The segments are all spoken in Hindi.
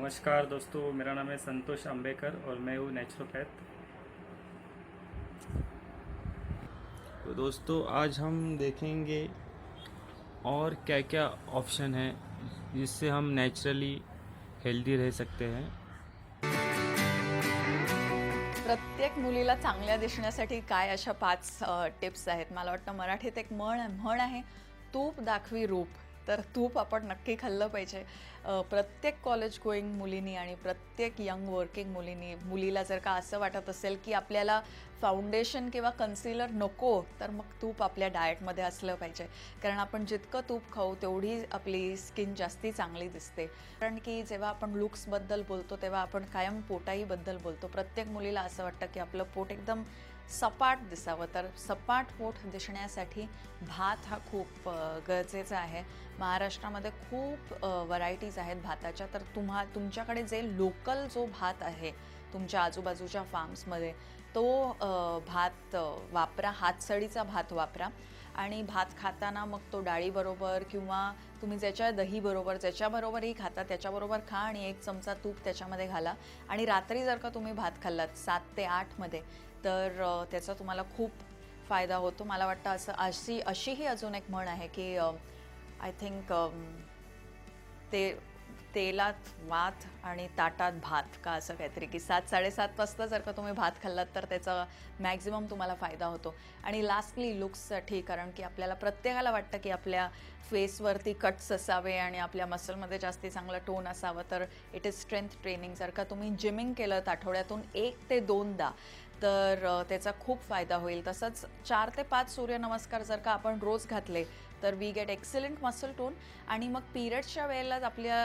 नमस्कार दोस्तों, मेरा नाम है संतोष अंबेकर और मैं हूँ नेचुरोपैथ। तो दोस्तों आज हम देखेंगे और क्या क्या ऑप्शन है जिससे हम नेचुरली हेल्दी रह सकते हैं। प्रत्येक मुलीला चांगल्या दिसण्यासाठी काय अशा 5 टिप्स आहेत. मला वाटतं मराठीत एक म्हण आहे, तूप दाखवी रूप. तर तूप आपण नक्की खाल्लं पाहिजे. प्रत्येक कॉलेज गोईंग मुलींनी आणि प्रत्येक यंग वर्किंग मुलीला जर का असं वाटत असेल की आपल्याला फाउंडेशन किंवा कन्सिलर नको, तर मग तूप आपल्या डाएटमध्ये असलं पाहिजे. कारण आपण जितकं तूप खाऊ तेवढी आपली स्किन जास्ती चांगली दिसते. कारण की जेव्हा आपण लुक्सबद्दल बोलतो तेव्हा आपण कायम पोटाईबद्दल बोलतो. प्रत्येक मुलीला असं वाटतं की आपलं पोट एकदम सपाट दिसावं. तर सपाट पोट दिसण्यासाठी भात हा खूप गरजेचा आहे. महाराष्ट्रामध्ये खूप व्हरायटीज आहेत भाताच्या. तर तुमच्याकडे जे लोकल जो भात आहे तुमच्या आजूबाजूच्या फार्म्समध्ये तो भात वापरा. हातसडीचा भात वापरा. आणि भात खाताना मग तो डाळीबरोबर किंवा तुम्ही दहीबरोबर ज्याच्याबरोबरही खाता त्याच्याबरोबर खा आणि 1 चमचा तूप त्याच्यामध्ये घाला. आणि रात्री जर का तुम्ही भात खाल्लात 7 ते 8 मध्ये तर त्याचा तुम्हाला खूप फायदा होतो. मला वाटतं अशीही अजून एक म्हण आहे की आय थिंक ते तेलात वात आणि ताटात भात का असं काहीतरी, की 7-7:30 वाजता जर का तुम्ही भात खाल्लात तर त्याचा मॅक्झिमम तुम्हाला फायदा होतो. आणि लास्टली लुक्ससाठी, कारण की आपल्याला प्रत्येकाला वाटतं की आपल्या फेसवरती कट्स असावे आणि आपल्या मसलमध्ये जास्ती चांगला टोन असावं. तर इट इज स्ट्रेंथ ट्रेनिंग. जर का तुम्ही जिमिंग केलं आठवड्यातून 1 ते 2दा तर त्याचा खूप फायदा होईल. तसंच 4 ते 5 सूर्यनमस्कार जर का आपण रोज घातले तर we get excellent muscle tone. आणि मग पिरियड्सच्या वेळेला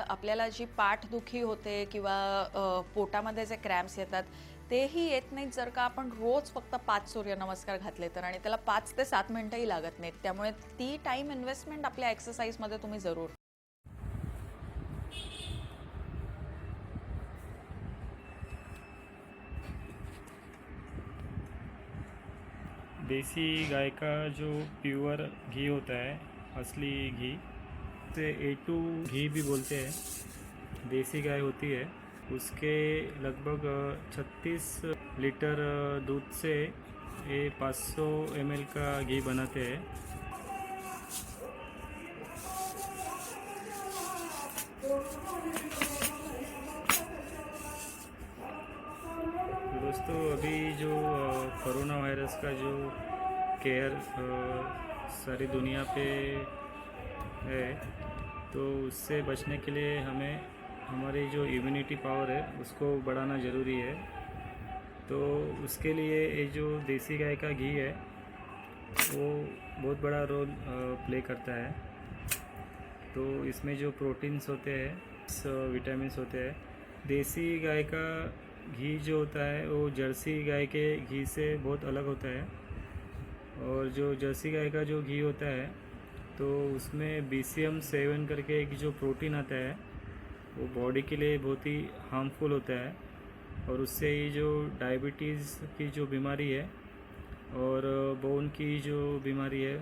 आपल्याला जी पाठदुखी होते किंवा पोटामध्ये जे क्रॅम्प्स येतात तेही येत नाहीत जर का आपण रोज फक्त 5 सूर्यनमस्कार घातले तर. आणि त्याला 5 ते 7 मिनिटंही लागत नाहीत. त्यामुळे ती टाईम इन्व्हेस्टमेंट आपल्या एक्सरसाइजमध्ये तुम्ही जरूर. देसी गाय का जो प्योर घी होता है, असली घी, से A2 घी भी बोलते हैं, देसी गाय होती है, उसके लगभग 36 लीटर दूध से ये 500 ml का घी बनाते हैं। तो दोस्तों अभी जो कोरोना वायरस का जो केयर सारी दुनिया पे है, तो उससे बचने के लिए हमें हमारी जो इम्यूनिटी पावर है उसको बढ़ाना ज़रूरी है। तो उसके लिए ये जो देसी गाय का घी है वो बहुत बड़ा रोल प्ले करता है। तो इसमें जो प्रोटीन्स होते हैं, विटामिन्स होते हैं, देसी गाय का घी जो होता है वो जर्सी गाय के घी से बहुत अलग होता है। और जो जर्सी गाय का जो घी होता है तो उसमें BCM7 करके एक जो प्रोटीन आता है वो बॉडी के लिए बहुत ही हार्मफुल होता है। और उससे ये जो डायबिटीज़ की जो बीमारी है और बोन की जो बीमारी है,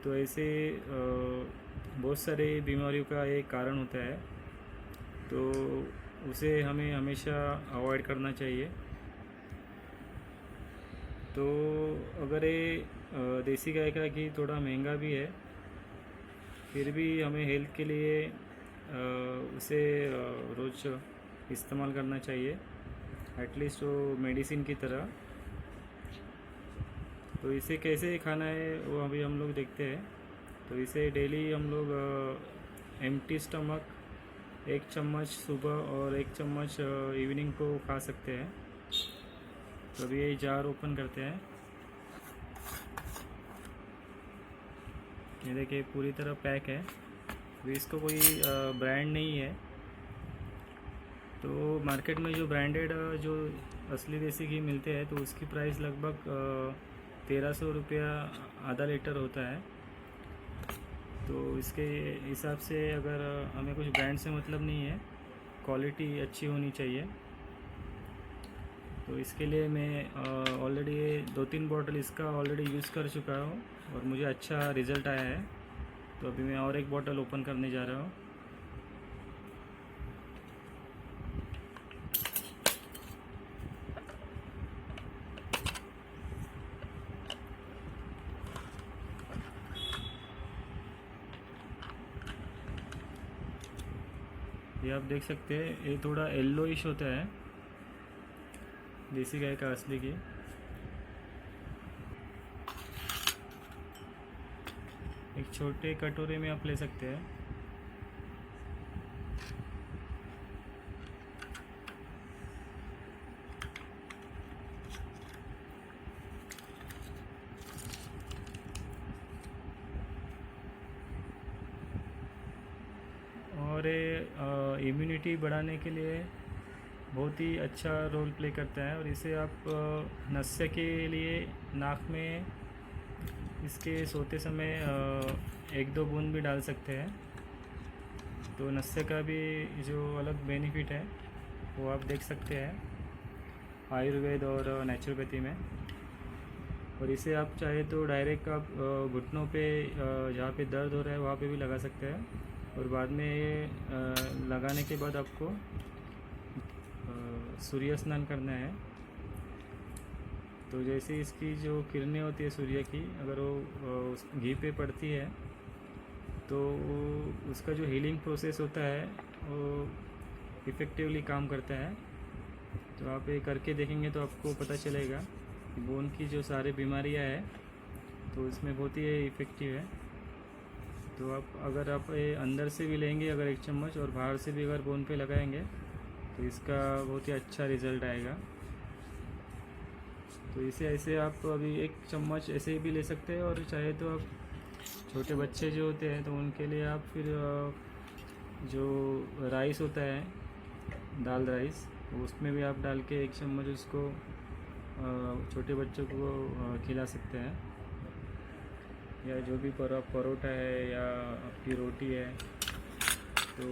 तो ऐसे बहुत सारे बीमारियों का एक कारण होता है। तो उसे हमें हमेशा अवॉइड करना चाहिए। तो अगर ये देसी गाय का घी थोड़ा महंगा भी है, फिर भी हमें हेल्थ के लिए उसे रोज़ इस्तेमाल करना चाहिए, एटलीस्ट वो मेडिसिन की तरह। तो इसे कैसे खाना है वो अभी हम लोग देखते हैं। तो इसे डेली हम लोग एम्प्टी स्टमक 1 चम्मच सुबह और 1 चम्मच इवनिंग को खा सकते हैं। तो अभी ये जार ओपन करते हैं। ये देखिए पूरी तरह पैक है। अभी इसको कोई ब्रांड नहीं है। तो मार्केट में जो ब्रांडेड जो असली देसी घी मिलते हैं तो उसकी प्राइस लगभग 1300 रुपया आधा लीटर होता है। तो इसके हिसाब से अगर हमें कुछ ब्रांड से मतलब नहीं है, क्वालिटी अच्छी होनी चाहिए। तो इसके लिए मैं ऑलरेडी 2-3 बॉटल इसका ऑलरेडी यूज़ कर चुका हूँ और मुझे अच्छा रिज़ल्ट आया है। तो अभी मैं और एक बॉटल ओपन करने जा रहा हूँ। ये आप देख सकते हैं, ये थोड़ा येल्लोइश होता है देसी गाय का असली घी। एक छोटे कटोरे में आप ले सकते हैं। और ये इम्यूनिटी बढ़ाने के लिए बहुत ही अच्छा रोल प्ले करता है। और इसे आप नस्य के लिए नाक में इसके सोते समय 1-2 बूंद भी डाल सकते हैं। तो नस्य का भी जो अलग बेनिफिट है वो आप देख सकते हैं आयुर्वेद और नेचुरोपैथी में। और इसे आप चाहे तो डायरेक्ट आप घुटनों पे जहाँ पे दर्द हो रहा है वहाँ पे भी लगा सकते हैं। और बाद में ये लगाने के बाद आपको सूर्य स्नान करना है। तो जैसे इसकी जो किरणें होती है सूर्य की, अगर वो उस घी पे पड़ती है तो उसका जो हीलिंग प्रोसेस होता है वो इफ़ेक्टिवली काम करता है। तो आप ये करके देखेंगे तो आपको पता चलेगा कि बोन की जो सारी बीमारियां है तो इसमें बहुत ही इफ़ेक्टिव है। तो अगर आप ये अंदर से भी लेंगे अगर 1 चम्मच, और बाहर से भी अगर बोन पे लगाएंगे तो इसका बहुत ही अच्छा रिज़ल्ट आएगा। तो इसे ऐसे आप अभी 1 चम्मच ऐसे भी ले सकते हैं। और चाहे तो आप छोटे बच्चे जो होते हैं तो उनके लिए आप फिर जो राइस होता है, दाल राइस, तो उसमें भी आप डाल के 1 चम्मच उसको छोटे बच्चों को खिला सकते हैं। या जो भी परोठा है या आपकी रोटी है तो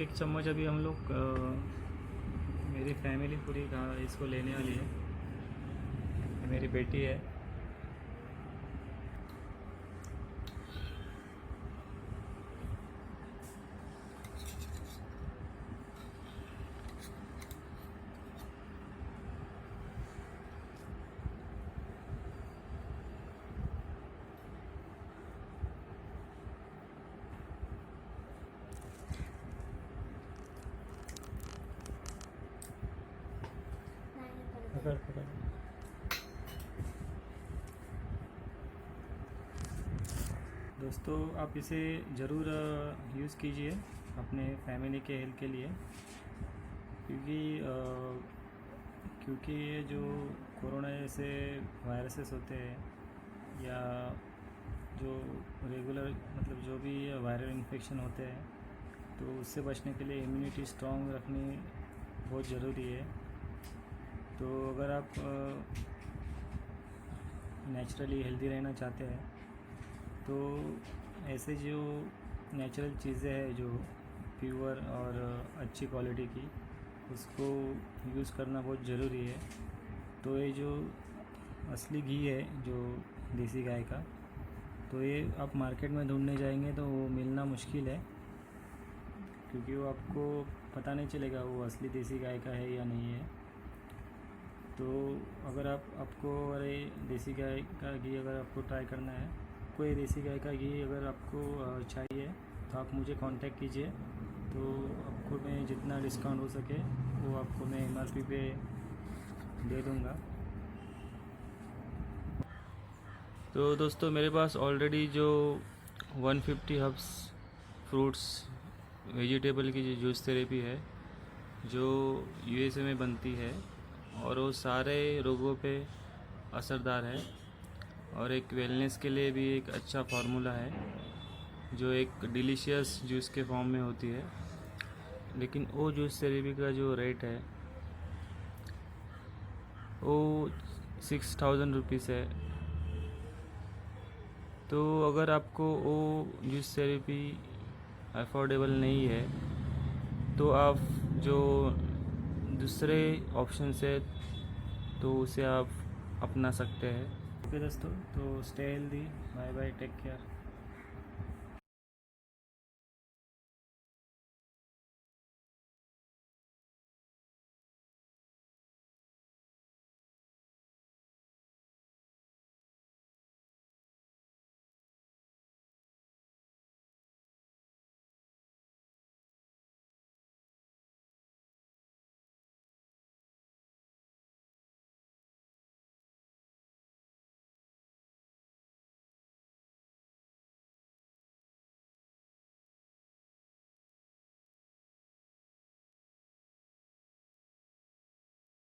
एक चम्मच अभी हम लोग मेरी फैमिली पूरी इसको लेने वाली है। मेरी बेटी है। पकड़। दोस्तों आप इसे ज़रूर यूज़ कीजिए अपने फैमिली के हेल्थ के लिए, क्योंकि ये जो कोरोना जैसे वायरसेस होते हैं या जो रेगुलर मतलब जो भी वायरल इन्फेक्शन होते हैं तो उससे बचने के लिए इम्यूनिटी स्ट्रॉन्ग रखनी बहुत ज़रूरी है। तो अगर आप नेचुरली हेल्दी रहना चाहते हैं तो ऐसे जो नेचुरल चीज़ें हैं जो प्योर और अच्छी क्वालिटी की, उसको यूज़ करना बहुत ज़रूरी है। तो ये जो असली घी है जो देसी गाय का, तो ये आप मार्केट में ढूंढने जाएंगे तो वो मिलना मुश्किल है, क्योंकि वो आपको पता नहीं चलेगा वो असली देसी गाय का है या नहीं है। तो अगर आपको अरे देसी गाय का घी अगर आपको ट्राई करना है, कोई देसी गाय का घी अगर आपको चाहिए तो आप मुझे कांटेक्ट कीजिए। तो आपको मैं जितना डिस्काउंट हो सके वो आपको मैं MRP पे दे दूँगा। तो दोस्तों मेरे पास ऑलरेडी जो 150 हर्ब्स फ्रूट्स वेजिटेबल की जो जूस थेरेपी है जो USA में बनती है, और वो सारे रोगों पे असरदार है और एक वेलनेस के लिए भी एक अच्छा फार्मूला है जो एक डिलीशियस जूस के फॉर्म में होती है। लेकिन वो जूस थेरेपी का जो रेट है वो 6000 रुपीज़ है। तो अगर आपको वो जूस थेरेपी अफोर्डेबल नहीं है तो आप जो दूसरे ऑप्शन है तो उसे आप अपना सकते हैं। ओके दोस्तों, तो stay healthy, bye bye, take care.